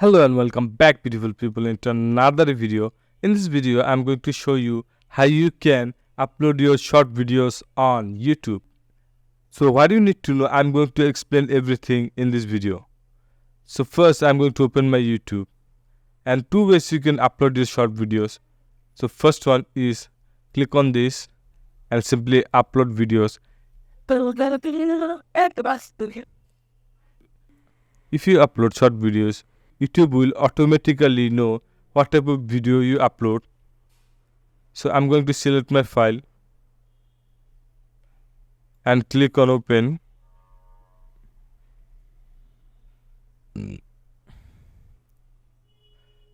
Hello and welcome back, beautiful people, into another video. In this video I'm going to show you how you can upload your short videos on YouTube. So what you need to know, I'm going to explain everything in this video. So first I'm going to open my YouTube, and two ways you can upload your short videos. So first one is click on this and simply upload videos. If you upload short videos, YouTube will automatically know what type of video you upload. So I'm going to select my file and click on open.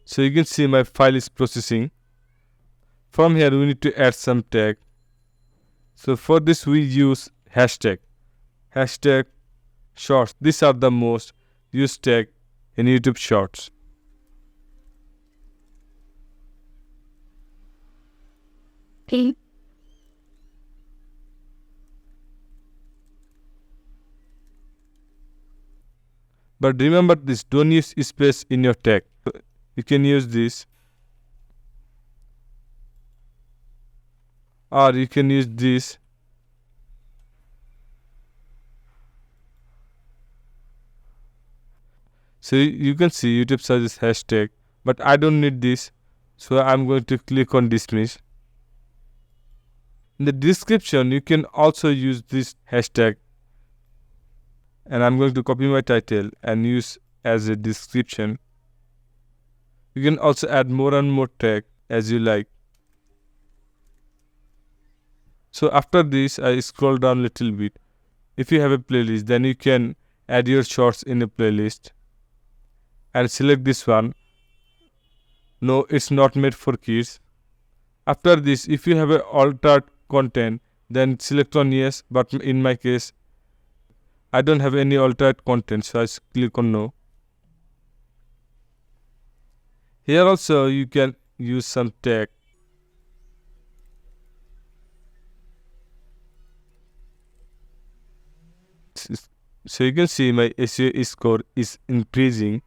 So you can see my file is processing. From here we need to add some tag. So for this we use hashtag shorts. These are the most used tag in YouTube Shorts. But remember this, don't use space in your tag. You can use this, or you can use this. So you can see YouTube suggests hashtag, but I don't need this, so I'm going to click on dismiss. In the description you can also use this hashtag, and I'm going to copy my title and use as a description. You can also add more and more tag as you like. So after this I scroll down a little bit. If you have a playlist, then you can add your shorts in a playlist and select this one. No, it's not made for kids. After this, if you have a altered content, then select on yes, but in my case I don't have any altered content, so I click on no. Here also you can use some tag. So you can see my SEO score is increasing.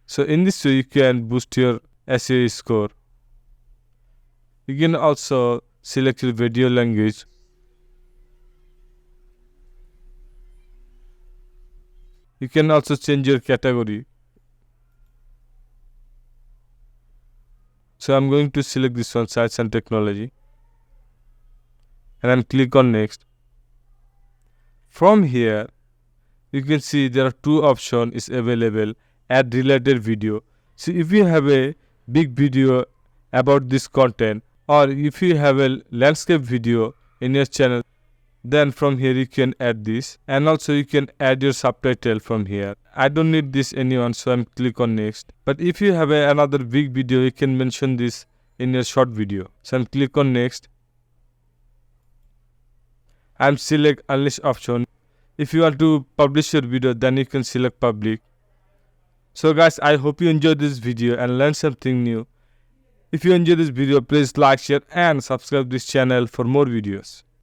So in this way you can boost your SEO score. You can also select your video language. You can also change your category. So I'm going to select this one, science and technology, and then click on next. From here you can see there are two options is available. Add related video. So if you have a big video about this content, or if you have a landscape video in your channel, then from here you can add this, and also you can add your subtitle from here. I don't need this anyone, so I'm click on next. But if you have another big video, you can mention this in your short video. So I'm click on next. I'm select unlist option. If you want to publish your video, then you can select public. So guys, I hope you enjoyed this video and learned something new. If you enjoyed this video, please like, share and subscribe this channel for more videos.